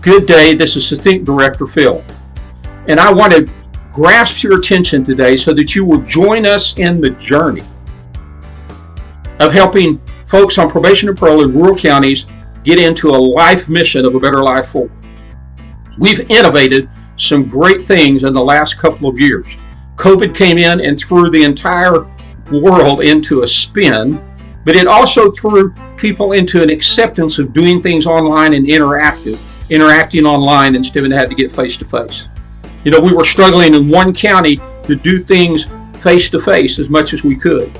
Good day, this is Think Director Phil, and I want to grasp your attention today so that you will join us in the journey of helping folks on probation and parole in rural counties get into a life mission of a better life forward. We've innovated some great things in the last couple of years. COVID came in and threw the entire world into a spin, but it also threw people into an acceptance of doing things online and interacting online instead of having to get face to face. You know, we were struggling in one county to do things face to face as much as we could.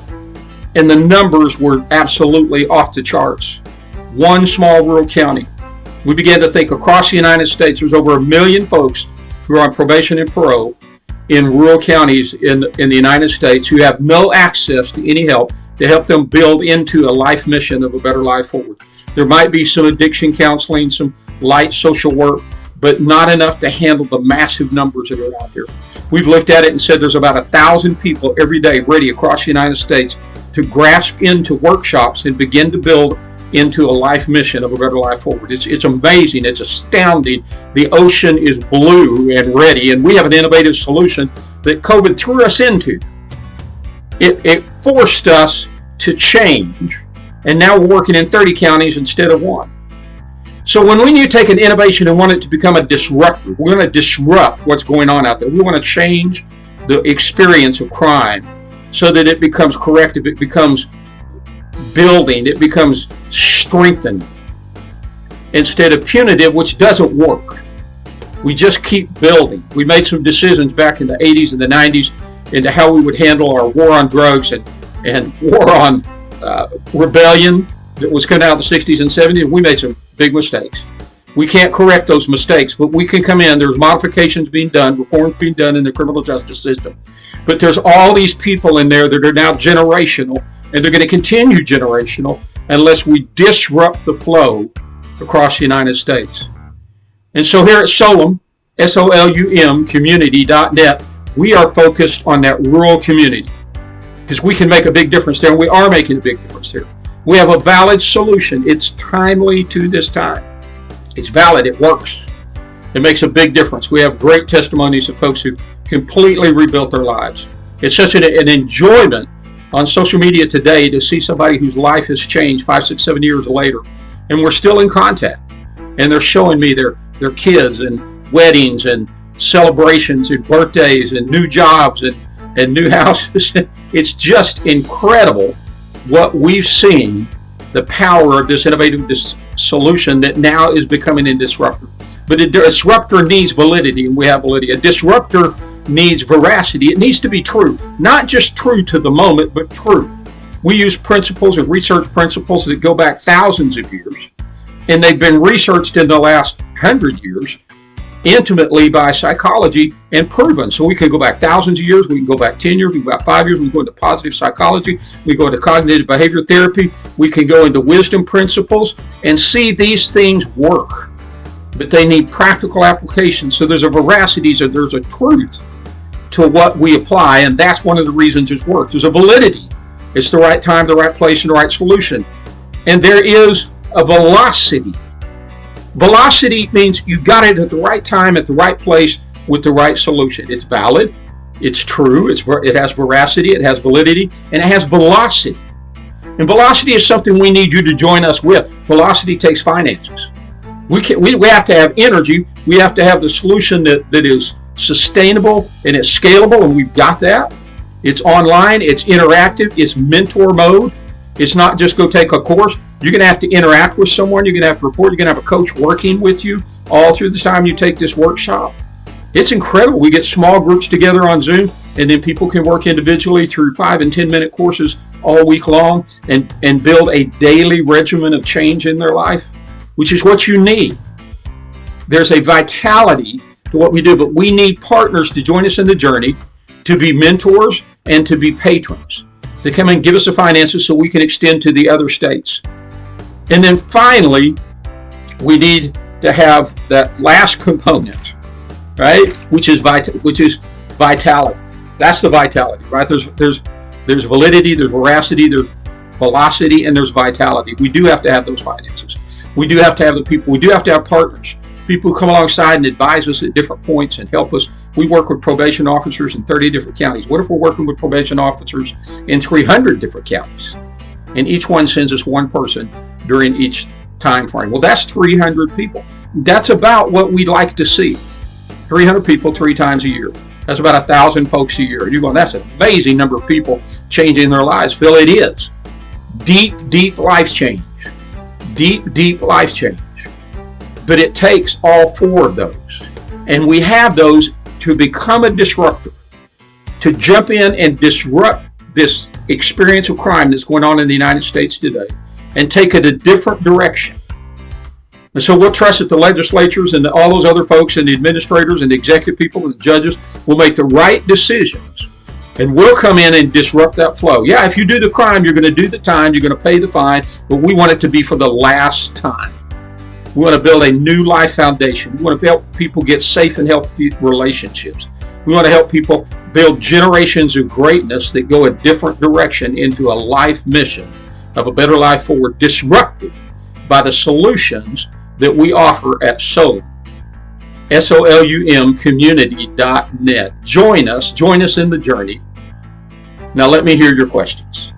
And the numbers were absolutely off the charts. One small rural county. We began to think across the United States, there's over 1 million folks who are on probation and parole in rural counties in the United States who have no access to any help to help them build into a life mission of a better life forward. There might be some addiction counseling, some light social work, but not enough to handle the massive numbers that are out there. We've looked at it and said there's about 1,000 people every day ready across the United States to grasp into workshops and begin to build into a life mission of a better life forward. It's amazing. It's astounding. The ocean is blue and ready, and we have an innovative solution that COVID threw us into. It forced us to change, and now we're working in 30 counties instead of one. So when we need to take an innovation and want it to become a disruptor, we're going to disrupt what's going on out there. We want to change the experience of crime so that it becomes corrective, it becomes building, it becomes strengthened instead of punitive, which doesn't work. We just keep building. We made some decisions back in the 80s and the 90s into how we would handle our war on drugs and war on rebellion that was coming out of the 60s and 70s. We made some big mistakes. We can't correct those mistakes, but we can come in. There's modifications being done, reforms being done in the criminal justice system. But there's all these people in there that are now generational, and they're going to continue generational unless we disrupt the flow across the United States. And so here at Solum, SOLUM, community.net, we are focused on that rural community because we can make a big difference there, and we are making a big difference there. We have a valid solution. It's timely to this time. It's valid. It works. It makes a big difference. We have great testimonies of folks who completely rebuilt their lives. It's such an enjoyment on social media today to see somebody whose life has changed 5, 6, 7 years later, and we're still in contact. And they're showing me their kids and weddings and celebrations and birthdays and new jobs and new houses. It's just incredible what we've seen, the power of this innovative solution that now is becoming a disruptor. But a disruptor needs validity, and we have validity. A disruptor needs veracity. It needs to be true, not just true to the moment, but true. We use principles and research principles that go back thousands of years, and they've been researched in the last 100 years intimately by psychology and proven. So we can go back thousands of years, we can go back 10 years, we can go back 5 years, we can go into positive psychology, we go into cognitive behavior therapy, we can go into wisdom principles and see these things work. But they need practical application. So there's a veracity, so there's a truth to what we apply, and that's one of the reasons it's worked. There's a validity. It's the right time, the right place, and the right solution. And there is a velocity. Velocity means you got it at the right time, at the right place, with the right solution. It's valid, it's true, it has veracity, it has validity, and it has velocity. And velocity is something we need you to join us with. Velocity takes finances. We have to have energy. We have to have the solution that is sustainable and it's scalable, and we've got that. It's online, it's interactive, it's mentor mode. It's not just go take a course. You're going to have to interact with someone. You're going to have to report. You're going to have a coach working with you all through the time you take this workshop. It's incredible. We get small groups together on Zoom, and then people can work individually through 5 and 10-minute courses all week long and build a daily regimen of change in their life, which is what you need. There's a vitality to what we do, but we need partners to join us in the journey, to be mentors and to be patrons, to come and give us the finances so we can extend to the other states. And then finally, we need to have that last component, right? Which is vitality. That's the vitality, right? There's validity, there's veracity, there's velocity, and there's vitality. We do have to have those finances. We do have to have the people. We do have to have partners. people who come alongside and advise us at different points and help us. We work with probation officers in 30 different counties. What if we're working with probation officers in 300 different counties? And each one sends us one person during each time frame. Well, that's 300 people. That's about what we'd like to see. 300 people 3 times a year. That's about 1,000 folks a year. And you're going, that's an amazing number of people changing their lives. Phil, it is. Deep, deep life change. Deep, deep life change. But it takes all 4 of those. And we have those to become a disruptor, to jump in and disrupt this experience of crime that's going on in the United States today and take it a different direction. And so we'll trust that the legislatures and all those other folks and the administrators and the executive people and the judges will make the right decisions, and we'll come in and disrupt that flow. Yeah, if you do the crime, you're going to do the time, you're going to pay the fine, but we want it to be for the last time. We want to build a new life foundation. We want to help people get safe and healthy relationships. We want to help people build generations of greatness that go a different direction into a life mission of a better life forward, disrupted by the solutions that we offer at Solum, SOLUM community.net. Join us in the journey. Now let me hear your questions.